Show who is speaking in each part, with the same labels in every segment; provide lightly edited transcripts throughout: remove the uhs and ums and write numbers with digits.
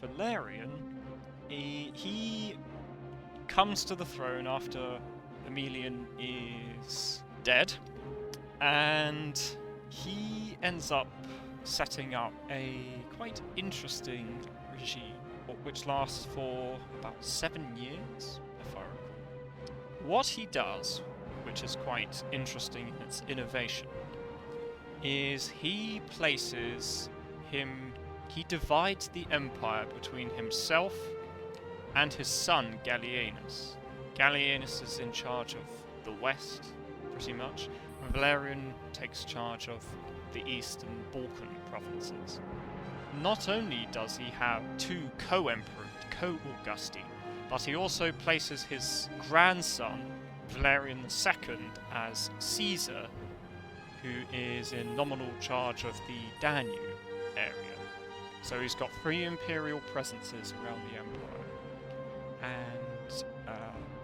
Speaker 1: Valerian, he comes to the throne after Emilian is dead, and he ends up setting up a quite interesting regime, which lasts for about 7 years, if I recall. What he does, which is quite interesting in its innovation, is he divides the empire between himself and his son Gallienus. Gallienus is in charge of the west, pretty much, and Valerian takes charge of the east and Balkan provinces. Not only does he have 2 co-emperors, co-Augusti, but he also places his grandson, Valerian II, as Caesar, who is in nominal charge of the Danube area. So he's got 3 imperial presences around the empire. And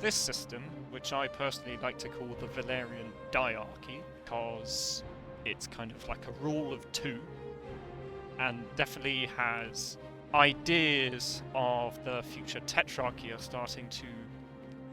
Speaker 1: this system, which I personally like to call the Valerian diarchy, because it's kind of like a rule of 2, and definitely has ideas of the future tetrarchy are starting to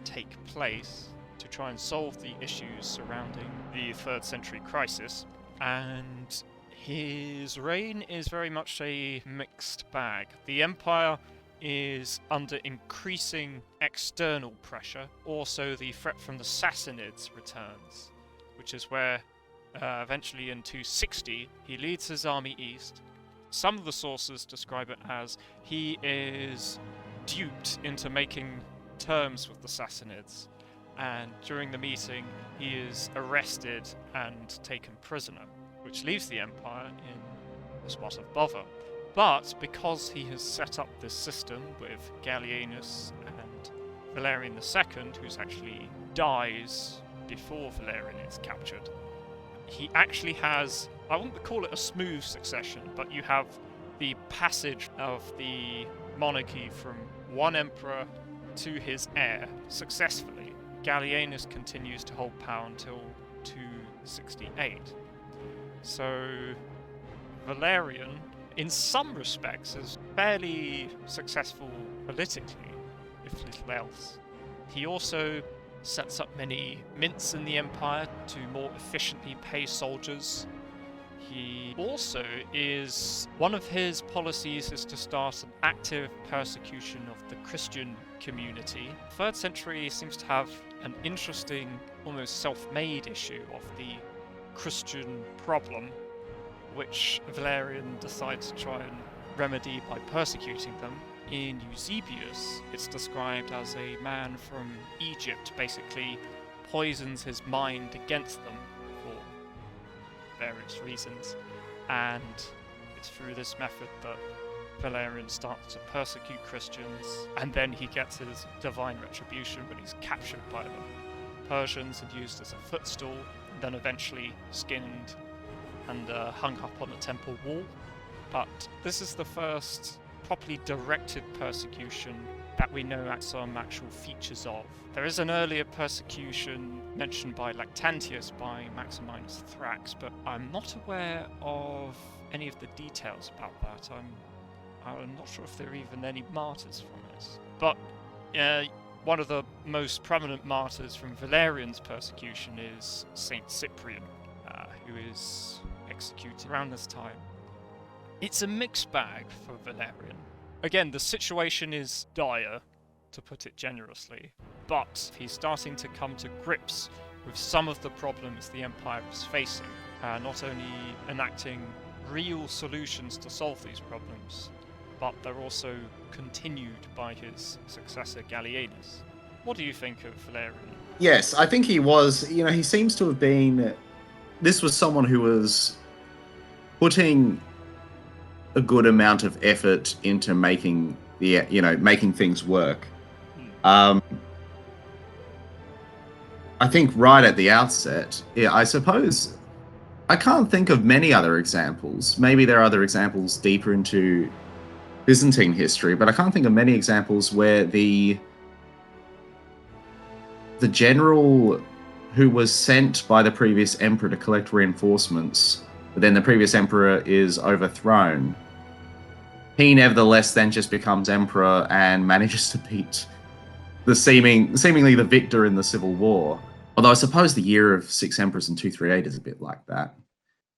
Speaker 1: take place to try and solve the issues surrounding the 3rd century crisis. And his reign is very much a mixed bag. The empire is under increasing external pressure. Also, the threat from the Sassanids returns, which is where eventually in 260 he leads his army east. Some of the sources describe it as he is duped into making terms with the Sassanids, and during the meeting he is arrested and taken prisoner, which leaves the empire in a spot of bother. But because he has set up this system with Gallienus and Valerian II, who's actually dies before Valerian is captured, he actually has, I wouldn't call it a smooth succession, but you have the passage of the monarchy from one emperor to his heir successfully. Gallienus continues to hold power until 268. So Valerian, in some respects, is fairly successful politically, if little else. He also sets up many mints in the empire to more efficiently pay soldiers. He also one of his policies is to start an active persecution of the Christian community. 3rd century seems to have an interesting, almost self-made issue of the Christian problem, which Valerian decides to try and remedy by persecuting them. In Eusebius, it's described as a man from Egypt basically poisons his mind against them for various reasons, and it's through this method that Valerian starts to persecute Christians, and then he gets his divine retribution when he's captured by the Persians and used as a footstool, and then eventually skinned and hung up on a temple wall. But this is the first properly directed persecution that we know some actual features of. There is an earlier persecution mentioned by Lactantius by Maximinus Thrax, but I'm not aware of any of the details about that. I'm not sure if there are even any martyrs from it. But one of the most prominent martyrs from Valerian's persecution is Saint Cyprian, who is executed around this time. It's a mixed bag for Valerian. Again, the situation is dire, to put it generously, but he's starting to come to grips with some of the problems the Empire is facing, not only enacting real solutions to solve these problems, but they're also continued by his successor Gallienus. What do you think of Valerian?
Speaker 2: Yes, I think he was, he seems to have been, this was someone who was putting a good amount of effort into making things work. I think right at the outset, I suppose I can't think of many other examples. Maybe there are other examples deeper into Byzantine history, but I can't think of many examples where the general who was sent by the previous emperor to collect reinforcements, but then the previous emperor is overthrown, he nevertheless then just becomes emperor and manages to beat the seemingly the victor in the Civil War. Although I suppose the year of 6 emperors in 238 is a bit like that.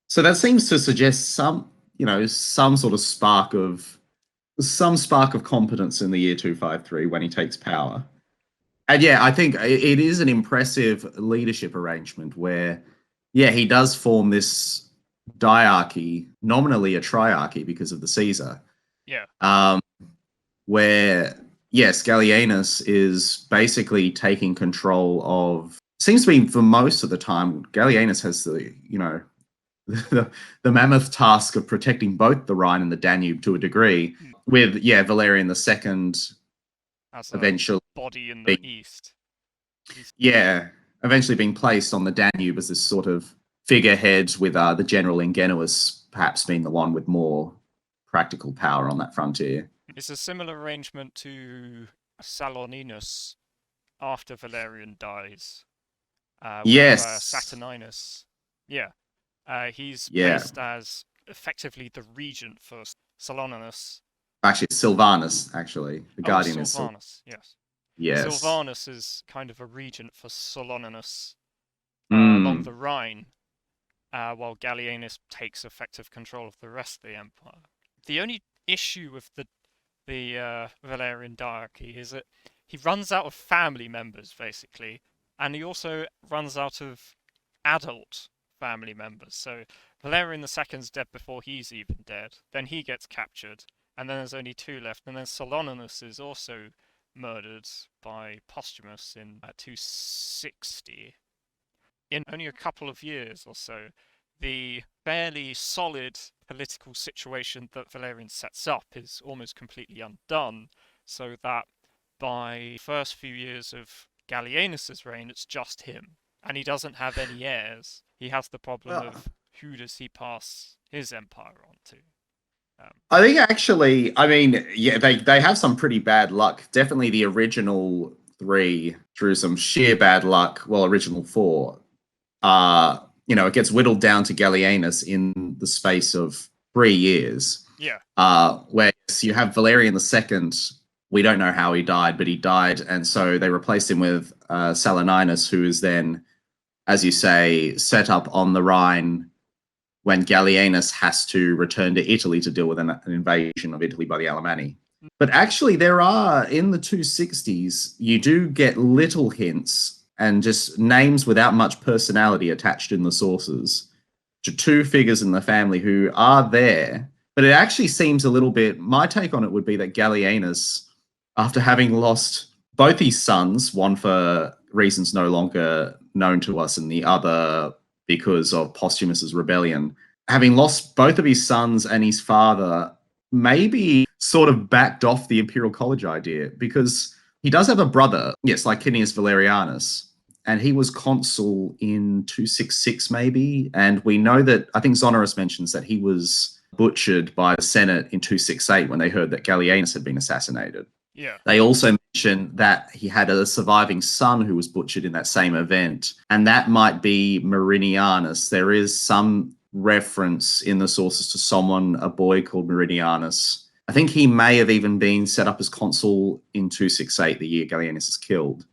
Speaker 2: So that seems to suggest some sort of spark of competence in the year 253 when he takes power. And yeah, I think it is an impressive leadership arrangement where, yeah, he does form this diarchy, nominally a triarchy because of the Caesar.
Speaker 1: Yeah.
Speaker 2: Where, yes, Gallienus is basically taking control of. Seems to be for most of the time, Gallienus has the mammoth task of protecting both the Rhine and the Danube to a degree. With Valerian II
Speaker 1: as
Speaker 2: eventually
Speaker 1: body in the east.
Speaker 2: Eventually being placed on the Danube as this sort of figurehead, with the general Ingenuus perhaps being the one with more practical power on that frontier.
Speaker 1: It's a similar arrangement to Saloninus after Valerian dies.
Speaker 2: Yes.
Speaker 1: Saturninus. Yeah. He's
Speaker 2: Yeah.
Speaker 1: placed as effectively the regent for Saloninus.
Speaker 2: Actually, it's Silvanus, actually. The Guardian is
Speaker 1: Silvanus, yes.
Speaker 2: Yes.
Speaker 1: Silvanus is kind of a regent for Saloninus along the Rhine, while Gallienus takes effective control of the rest of the empire. The only issue with the Valerian diarchy is that he runs out of family members, basically, and he also runs out of adult family members. So Valerian II's dead before he's even dead. Then he gets captured, and then there's only 2 left. And then Saloninus is also murdered by Postumus in 260. In only a couple of years or so, the fairly solid political situation that Valerian sets up is almost completely undone, so that by the first few years of Gallienus's reign, it's just him, and he doesn't have any heirs. He has the problem of who does he pass his empire on to.
Speaker 2: I think actually, I mean, yeah, they have some pretty bad luck. Definitely the original 3, through some sheer bad luck, well, original 4, it gets whittled down to Gallienus in the space of 3 years.
Speaker 1: Yeah.
Speaker 2: Where you have Valerian II. We don't know how he died, but he died, and so they replaced him with Saloninus, who is then, as you say, set up on the Rhine when Gallienus has to return to Italy to deal with an invasion of Italy by the Alemanni. But actually, there are, in the 260s, you do get little hints and just names without much personality attached in the sources to 2 figures in the family who are there. But it actually seems a little bit, my take on it would be that Gallienus, after having lost both his sons, one for reasons no longer known to us and the other because of Postumus's rebellion, having lost both of his sons and his father, maybe sort of backed off the Imperial College idea, because he does have a brother, yes, like Licinius Valerianus, and he was consul in 266 maybe, and we know that, I think Zonorus mentions that he was butchered by the Senate in 268 when they heard that Gallienus had been assassinated.
Speaker 1: Yeah.
Speaker 2: They also mention that he had a surviving son who was butchered in that same event, and that might be Marinianus. There is some reference in the sources to a boy called Marinianus. I think he may have even been set up as consul in 268, the year Gallienus is killed.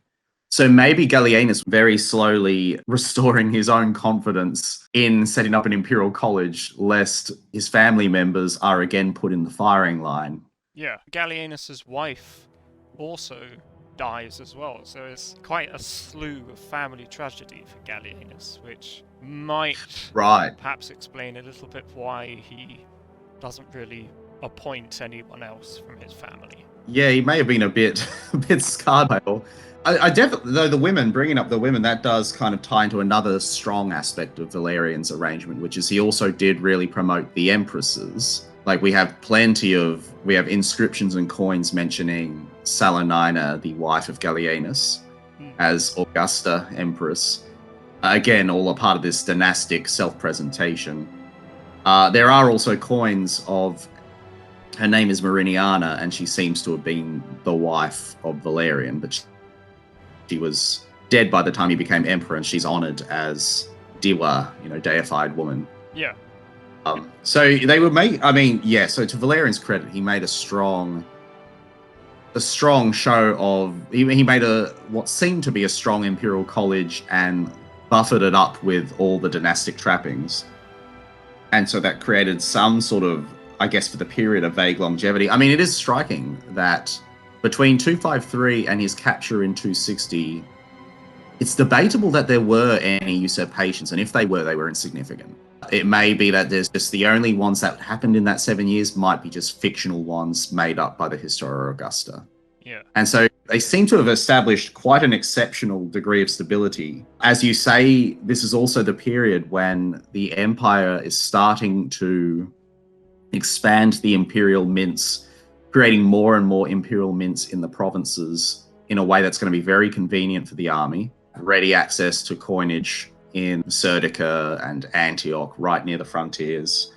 Speaker 2: So maybe Gallienus very slowly restoring his own confidence in setting up an imperial college, lest his family members are again put in the firing line.
Speaker 1: Yeah, Gallienus's wife also dies as well, so it's quite a slew of family tragedy for Gallienus, which might perhaps explain a little bit why he doesn't really appoint anyone else from his family.
Speaker 2: Yeah, he may have been a bit scarred by it all. I definitely, though, bringing up the women, that does kind of tie into another strong aspect of Valerian's arrangement, which is he also did really promote the empresses. Like, we have inscriptions and coins mentioning Salonina, the wife of Gallienus, as Augusta Empress. Again, all a part of this dynastic self-presentation. There are also coins of, her name is Mariniana, and she seems to have been the wife of Valerian, but she was dead by the time he became emperor, and she's honored as Diwa, deified woman.
Speaker 1: Yeah.
Speaker 2: So they were made. I mean, yeah. So to Valerian's credit, he made a strong show of. He made what seemed to be a strong imperial college and buffered it up with all the dynastic trappings, and so that created some sort of, I guess, for the period, of vague longevity. I mean, it is striking that between 253 and his capture in 260, it's debatable that there were any usurpations, and if they were insignificant. It may be that there's just the only ones that happened in that 7 years might be just fictional ones made up by the Historia Augusta.
Speaker 1: Yeah.
Speaker 2: And so they seem to have established quite an exceptional degree of stability. As you say, this is also the period when the empire is starting to expand the imperial mints, creating more and more imperial mints in the provinces in a way that's going to be very convenient for the army. Ready access to coinage in Serdica and Antioch, right near the frontiers.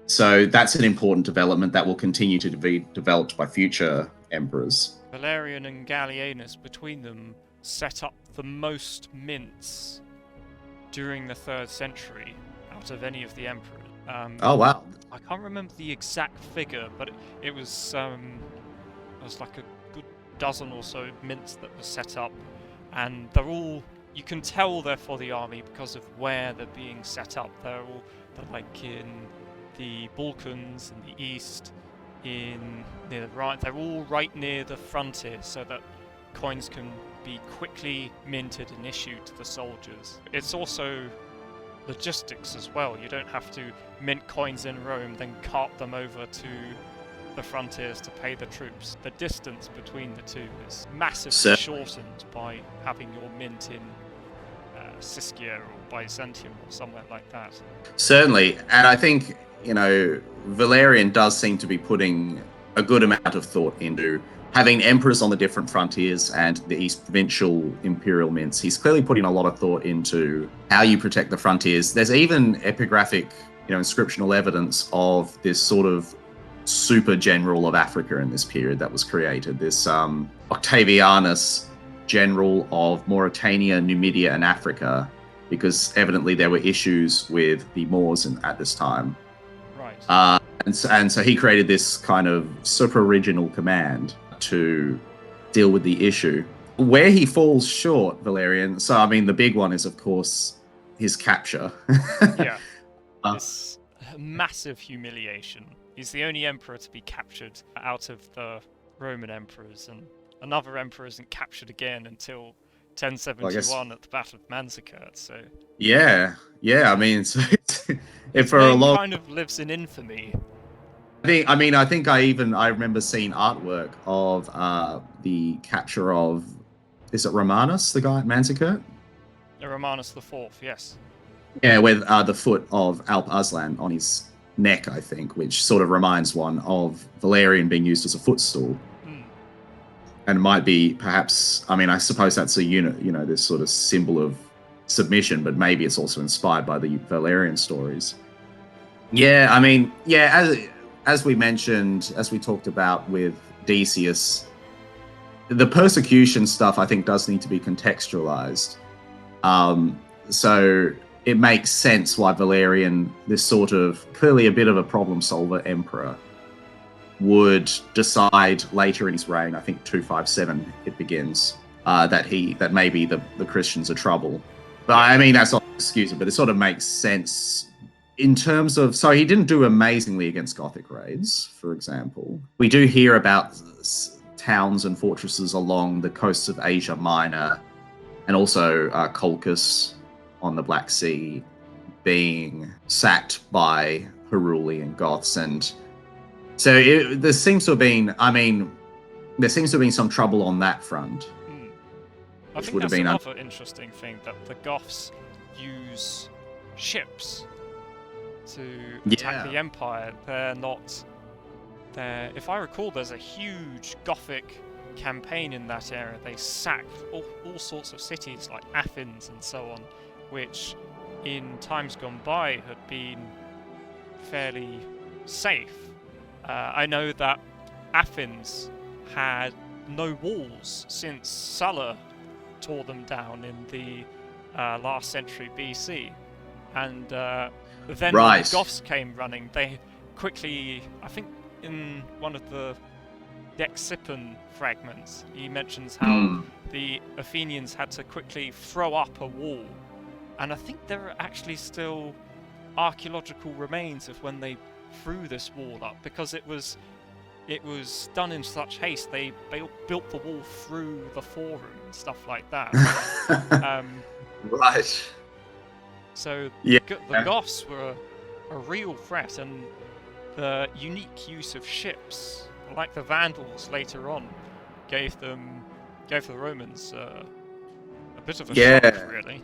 Speaker 2: So that's an important development that will continue to be developed by future emperors.
Speaker 1: Valerian and Gallienus, between them, set up the most mints during the 3rd century out of any of the emperors.
Speaker 2: Oh, wow.
Speaker 1: I can't remember the exact figure, but it was like a good dozen or so mints that were set up, and they're all, you can tell they're for the army because of where they're being set up. They're like in the Balkans, in the east, near the right. They're all right near the frontier, so that coins can be quickly minted and issued to the soldiers. It's also logistics as well. You don't have to mint coins in Rome, then cart them over to the frontiers to pay the troops. The distance between the two is massively shortened by having your mint in Siscia or Byzantium or somewhere like that.
Speaker 2: Certainly, and I think, Valerian does seem to be putting a good amount of thought into having emperors on the different frontiers and the East Provincial imperial mints. He's clearly putting a lot of thought into how you protect the frontiers. There's even epigraphic, inscriptional evidence of this sort of super general of Africa in this period that was created. This Octavianus, general of Mauritania, Numidia, and Africa, because evidently there were issues with the Moors at this time.
Speaker 1: Right.
Speaker 2: And so he created this kind of super original command to deal with the issue. Where he falls short, Valerian, so I mean the big one is of course his capture.
Speaker 1: Yeah. It's a massive humiliation. He's the only emperor to be captured out of the Roman emperors, and another emperor isn't captured again until 1071 at the Battle of Manzikert. So
Speaker 2: yeah. I mean, if for a long
Speaker 1: kind of lives in infamy.
Speaker 2: I think I remember seeing artwork of the capture of, is it Romanus, the guy at Manzikert?
Speaker 1: Romanus IV, yes.
Speaker 2: Yeah, with the foot of Alp Arslan on his neck, I think, which sort of reminds one of Valerian being used as a footstool. And might be perhaps, I suppose that's a unit, this sort of symbol of submission, but maybe it's also inspired by the Valerian stories. Yeah, as we mentioned, as we talked about with Decius, the persecution stuff I think does need to be contextualized. So it makes sense why Valerian, this sort of clearly a bit of a problem solver emperor, would decide later in his reign, I think 257 it begins, that maybe the Christians are trouble. But that's not excusable, but it sort of makes sense in terms of, so he didn't do amazingly against Gothic raids, for example. We do hear about towns and fortresses along the coasts of Asia Minor, and also Colchis on the Black Sea being sacked by Heruli and Goths. And so there seems to have been some trouble on that front.
Speaker 1: I think that's another interesting thing, that the Goths use ships to attack the Empire. If I recall, there's a huge Gothic campaign in that area. They sacked all sorts of cities like Athens and so on, which in times gone by had been fairly safe. I know that Athens had no walls since Sulla tore them down in the last century BC, and then when
Speaker 2: Right.
Speaker 1: the Goths came running, they quickly, I think in one of the Dexippon fragments, he mentions how the Athenians had to quickly throw up a wall. And I think there are actually still archaeological remains of when they threw this wall up, because it was done in such haste. They built the wall through the forum and stuff like that.
Speaker 2: Right.
Speaker 1: So
Speaker 2: Yeah.
Speaker 1: the Goths were a real threat, and the unique use of ships, like the Vandals later on, gave the Romans a bit of a shock, really.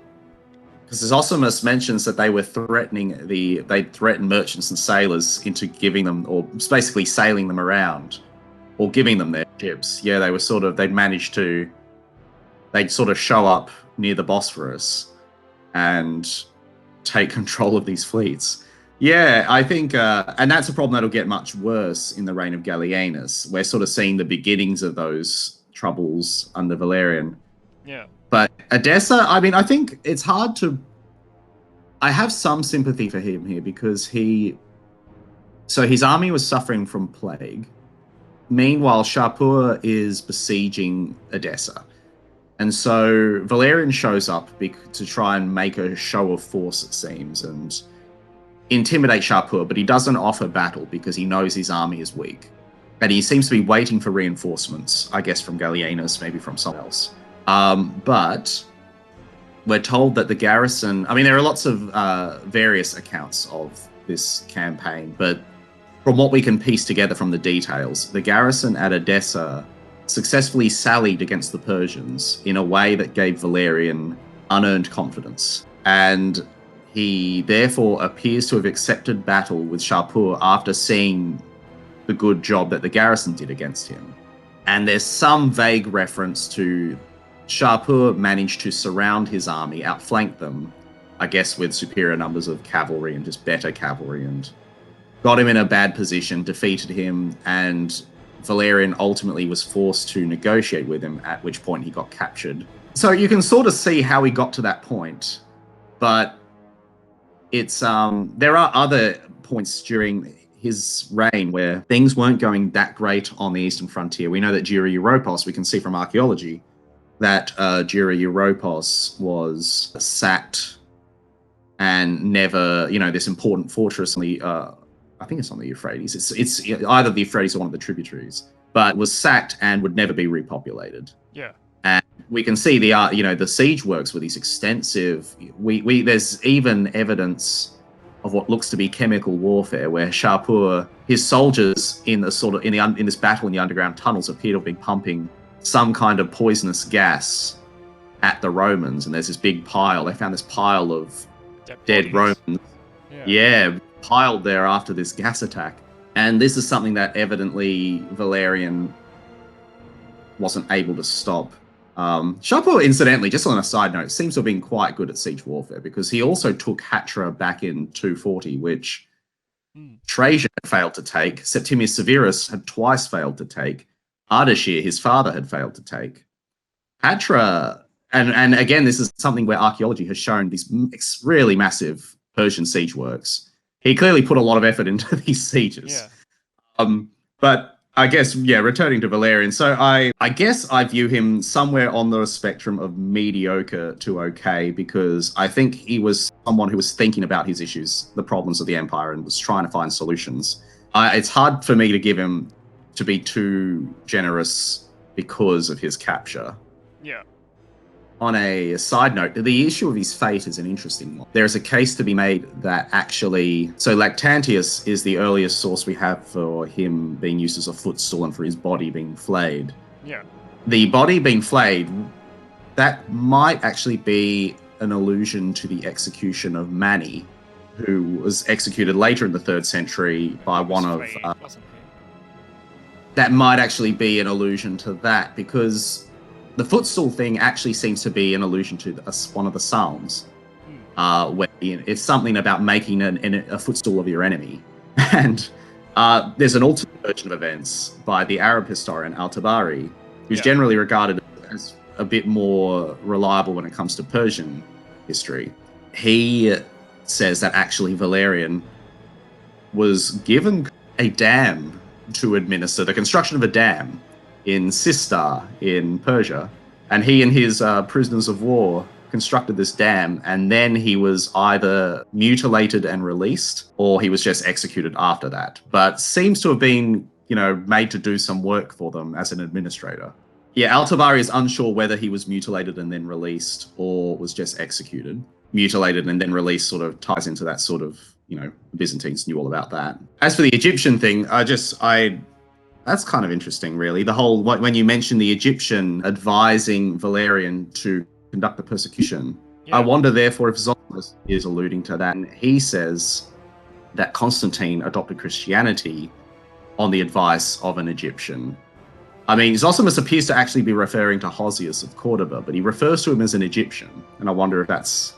Speaker 2: Because Zosimus mentions that they were they'd threatened merchants and sailors into giving them, or basically sailing them around, or giving them their ships. Yeah, they'd sort of show up near the Bosphorus and take control of these fleets. Yeah, I think, and that's a problem that'll get much worse in the reign of Gallienus. We're sort of seeing the beginnings of those troubles under Valerian.
Speaker 1: Yeah.
Speaker 2: But Edessa, I mean, I think it's hard to... I have some sympathy for him here, because his army was suffering from plague. Meanwhile, Shapur is besieging Edessa. And so Valerian shows up to try and make a show of force, it seems, and intimidate Shapur, but he doesn't offer battle because he knows his army is weak. And he seems to be waiting for reinforcements, I guess from Gallienus, maybe from someone else. But we're told that the garrison... I mean, there are lots of various accounts of this campaign, but from what we can piece together from the details, the garrison at Edessa successfully sallied against the Persians in a way that gave Valerian unearned confidence. And he therefore appears to have accepted battle with Shapur after seeing the good job that the garrison did against him. And there's some vague reference to Shapur managed to surround his army, outflank them, I guess with superior numbers of cavalry and just better cavalry, and got him in a bad position, defeated him, and Valerian ultimately was forced to negotiate with him, at which point he got captured. So you can sort of see how he got to that point, but it's there are other points during his reign where things weren't going that great on the eastern frontier. We know that during Europos, we can see from archaeology that during Europos was sacked and never, this important fortress on the I think it's on the Euphrates. It's either the Euphrates or one of the tributaries, but was sacked and would never be repopulated.
Speaker 1: Yeah.
Speaker 2: And we can see the siege works with these extensive. There's even evidence of what looks to be chemical warfare, where Shapur, his soldiers in this battle in the underground tunnels appear to have been pumping some kind of poisonous gas at the Romans, and there's this big pile. They found this pile of dead Romans. Yeah, piled there after this gas attack. And this is something that evidently Valerian wasn't able to stop. Shapur, incidentally, just on a side note, seems to have been quite good at siege warfare, because he also took Hatra back in 240, which Trajan had failed to take. Septimius Severus had twice failed to take. Ardashir, his father, had failed to take. Hatra, and again, this is something where archaeology has shown these really massive Persian siege works. He clearly put a lot of effort into these sieges. Yeah. But I guess, returning to Valerian, so I guess I view him somewhere on the spectrum of mediocre to okay, because I think he was someone who was thinking about his issues, the problems of the empire, and was trying to find solutions. It's hard for me to give him to be too generous because of his capture.
Speaker 1: Yeah.
Speaker 2: On a side note, the issue of his fate is an interesting one. There is a case to be made that actually... So Lactantius is the earliest source we have for him being used as a footstool and for his body being flayed.
Speaker 1: Yeah.
Speaker 2: The body being flayed, that might actually be an allusion to the execution of Mani, who was executed later in the 3rd century by one of... that might actually be an allusion to that, because... the footstool thing actually seems to be an allusion to one of the Psalms, where it's something about making a footstool of your enemy. And there's an alternate version of events by the Arab historian Al-Tabari, who's generally regarded as a bit more reliable when it comes to Persian history. He says that actually Valerian was given a dam to administer, the construction of a dam in Sistar in Persia, and he and his prisoners of war constructed this dam, and then he was either mutilated and released, or he was just executed after that. But seems to have been, made to do some work for them as an administrator. Yeah, Altabari is unsure whether he was mutilated and then released, or was just executed. Mutilated and then released sort of ties into that sort of, the Byzantines knew all about that. As for the Egyptian thing, that's kind of interesting, really. The whole, when you mentioned the Egyptian advising Valerian to conduct the persecution, I wonder, therefore, if Zosimus is alluding to that. And he says that Constantine adopted Christianity on the advice of an Egyptian. I mean, Zosimus appears to actually be referring to Hosius of Cordoba, but he refers to him as an Egyptian. And I wonder if that's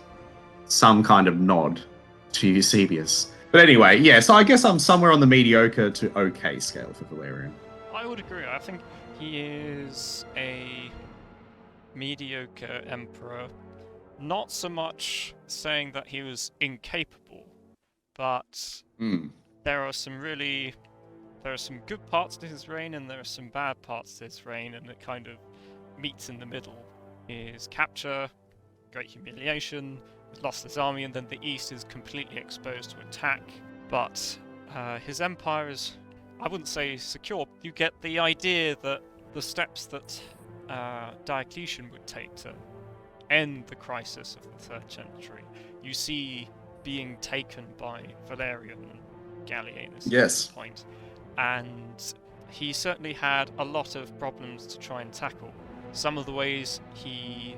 Speaker 2: some kind of nod to Eusebius. But anyway, yeah, so I guess I'm somewhere on the mediocre to okay scale for Valerian.
Speaker 1: I would agree. I think he is a mediocre emperor. Not so much saying that he was incapable, but there are some good parts to his reign and there are some bad parts to his reign, and it kind of meets in the middle. His capture, great humiliation, he's lost his army, and then the east is completely exposed to attack. But his empire is, I wouldn't say secure. You get the idea that the steps that Diocletian would take to end the crisis of the 3rd century, you see being taken by Valerian and Gallienus at this point. And he certainly had a lot of problems to try and tackle. Some of the ways he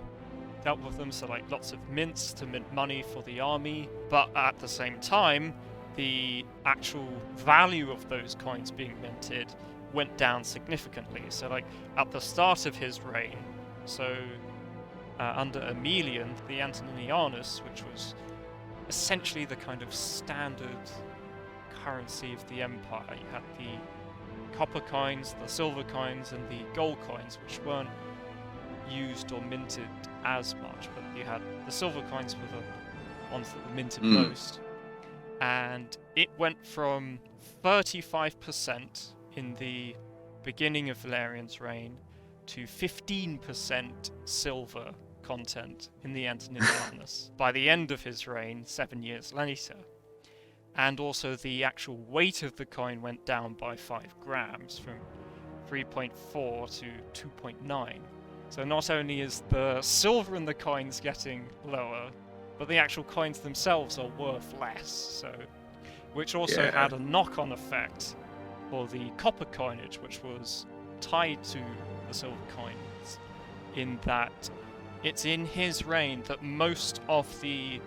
Speaker 1: dealt with them, so like lots of mints to mint money for the army, but at the same time, the actual value of those coins being minted went down significantly. So like at the start of his reign, so under Aemilian, the Antoninianus, which was essentially the kind of standard currency of the empire, you had the copper coins, the silver coins, and the gold coins, which weren't used or minted as much, but you had the silver coins were the ones that were minted most. And it went from 35% in the beginning of Valerian's reign to 15% silver content in the Antoninianus by the end of his reign, 7 years later. And also the actual weight of the coin went down by 5 grams, from 3.4 to 2.9. So not only is the silver in the coins getting lower, but the actual coins themselves are worth less. So, which also had a knock-on effect for the copper coinage, which was tied to the silver coins, in that it's in his reign that most of the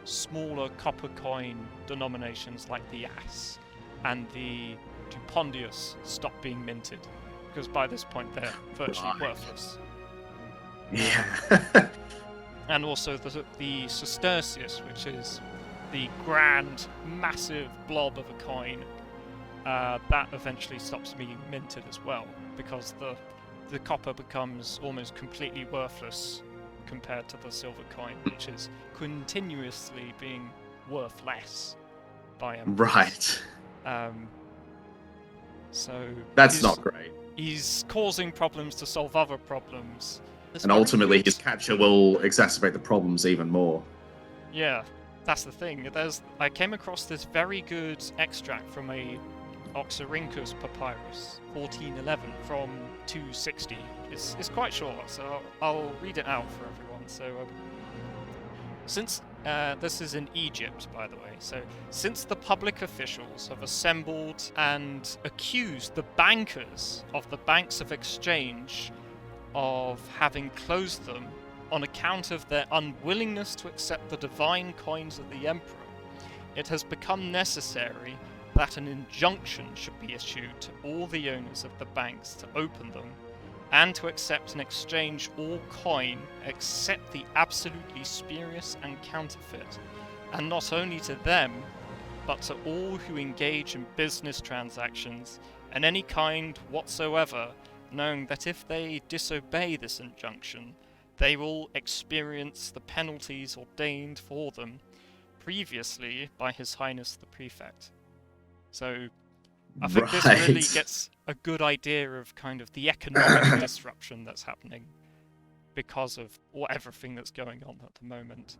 Speaker 1: smaller copper coin denominations like the As and the Dupondius stop being minted, because by this point they're virtually worthless.
Speaker 2: Yeah.
Speaker 1: And also the Sestercius, which is the grand, massive blob of a coin, that eventually stops being minted as well, because the copper becomes almost completely worthless compared to the silver coin, which is continuously being worth less by emperors.
Speaker 2: Right.
Speaker 1: So
Speaker 2: that's not great.
Speaker 1: He's causing problems to solve other problems.
Speaker 2: And ultimately his capture will exacerbate the problems even more.
Speaker 1: Yeah, that's the thing. I came across this very good extract from a Oxyrhynchus papyrus, 1411, from 260. It's quite short, so I'll read it out for everyone. So, since this is in Egypt, by the way, so since the public officials have assembled and accused the bankers of the banks of exchange of having closed them on account of their unwillingness to accept the divine coins of the emperor, it has become necessary that an injunction should be issued to all the owners of the banks to open them, and to accept and exchange all coin except the absolutely spurious and counterfeit, and not only to them, but to all who engage in business transactions and any kind whatsoever, knowing that if they disobey this injunction, they will experience the penalties ordained for them, previously by His Highness the Prefect. So I think this really gets a good idea of kind of the economic disruption that's happening because of everything that's going on at the moment.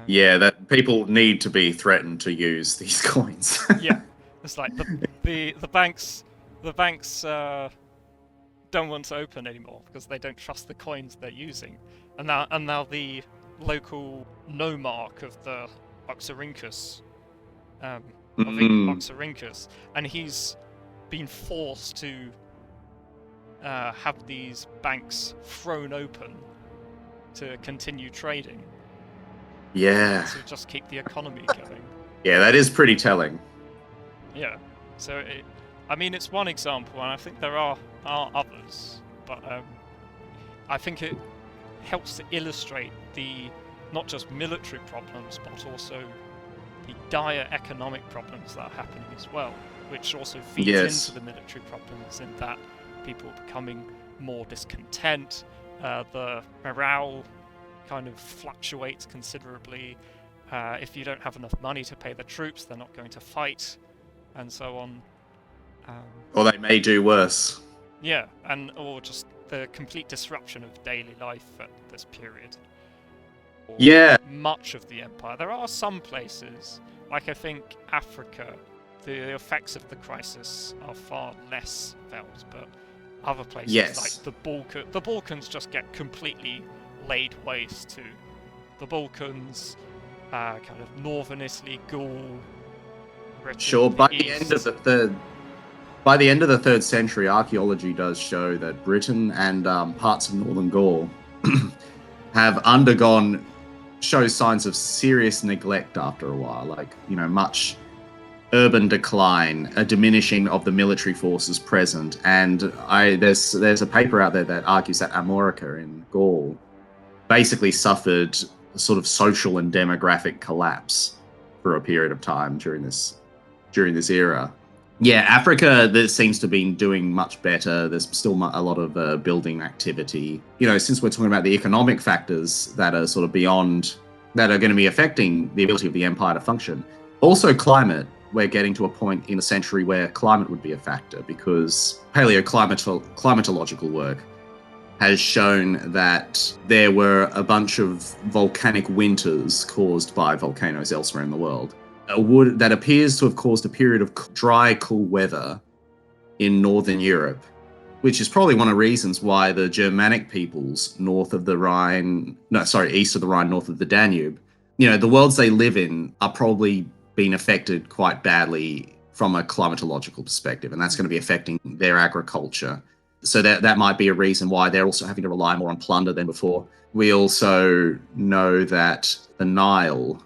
Speaker 2: Yeah, that people need to be threatened to use these coins.
Speaker 1: Yeah, it's like the banks don't want to open anymore because they don't trust the coins they're using, and now the local nomarch of the Oxyrhynchus, and he's been forced to have these banks thrown open to continue trading.
Speaker 2: Yeah.
Speaker 1: To just keep the economy going.
Speaker 2: Yeah, that is pretty telling.
Speaker 1: Yeah. So, it's one example, and I think there are others, but I think it helps to illustrate the not just military problems, but also the dire economic problems that are happening as well, which also feeds into the military problems in that people are becoming more discontent, the morale kind of fluctuates considerably. If you don't have enough money to pay the troops, they're not going to fight, and so on.
Speaker 2: Or they may do worse.
Speaker 1: Yeah, or just the complete disruption of daily life at this period.
Speaker 2: Yeah.
Speaker 1: Much of the empire. There are some places, like I think Africa, the effects of the crisis are far less felt, but other places like the Balkans just get completely laid waste to. The Balkans, kind of northern Italy, Gaul, Britain,
Speaker 2: sure. By the end of the third century, archaeology does show that Britain and parts of northern Gaul have show signs of serious neglect after a while, like much urban decline, a diminishing of the military forces present, and there's a paper out there that argues that Amorica in Gaul basically suffered a sort of social and demographic collapse for a period of time during this era. Yeah, Africa, that seems to be doing much better. There's still a lot of building activity. Since we're talking about the economic factors that are sort of beyond, that are going to be affecting the ability of the empire to function. Also climate, we're getting to a point in the century where climate would be a factor, because paleoclimatological work has shown that there were a bunch of volcanic winters caused by volcanoes elsewhere in the world. That appears to have caused a period of dry, cool weather in Northern Europe, which is probably one of the reasons why the Germanic peoples east of the Rhine, north of the Danube, the worlds they live in are probably being affected quite badly from a climatological perspective, and that's going to be affecting their agriculture. So that might be a reason why they're also having to rely more on plunder than before. We also know that the Nile,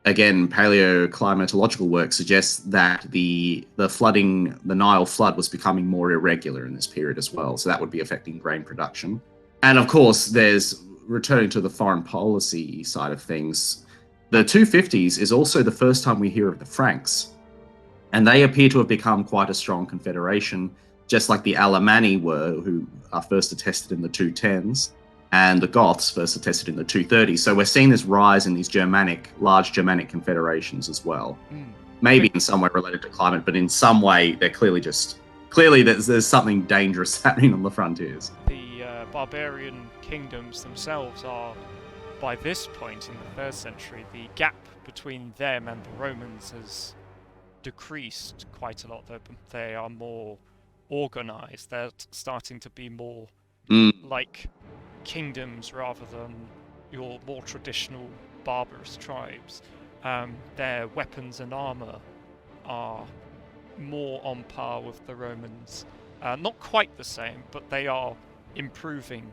Speaker 2: again, paleoclimatological work suggests that the Nile flood was becoming more irregular in this period as well. So that would be affecting grain production. And of course, there's, returning to the foreign policy side of things, the 250s is also the first time we hear of the Franks. And they appear to have become quite a strong confederation, just like the Alemanni were, who are first attested in the 210s, and the Goths first attested in the 230s. So we're seeing this rise in these large Germanic confederations as well. Maybe in some way related to climate, but in some way they're clearly there's something dangerous happening on the frontiers.
Speaker 1: The barbarian kingdoms themselves are, by this point in the 3rd century, the gap between them and the Romans has decreased quite a lot. They are more organized. They're starting to be more like kingdoms rather than your more traditional barbarous tribes. Their weapons and armor are more on par with the Romans. Not quite the same, but they are improving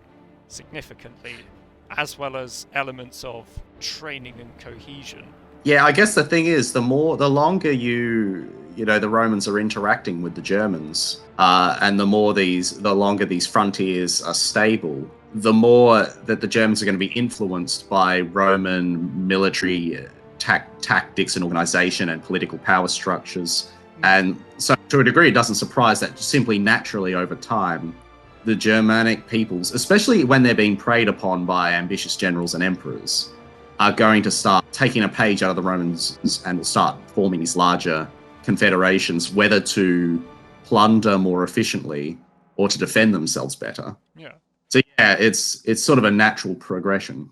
Speaker 1: significantly, as well as elements of training and cohesion.
Speaker 2: Yeah, I guess the thing is, the longer the Romans are interacting with the Germans, and the longer these frontiers are stable, the more that the Germans are going to be influenced by Roman military tactics and organization and political power structures. And so to a degree, it doesn't surprise that simply naturally over time, the Germanic peoples, especially when they're being preyed upon by ambitious generals and emperors, are going to start taking a page out of the Romans and will start forming these larger confederations, whether to plunder more efficiently or to defend themselves better.
Speaker 1: Yeah.
Speaker 2: So yeah, it's sort of a natural progression.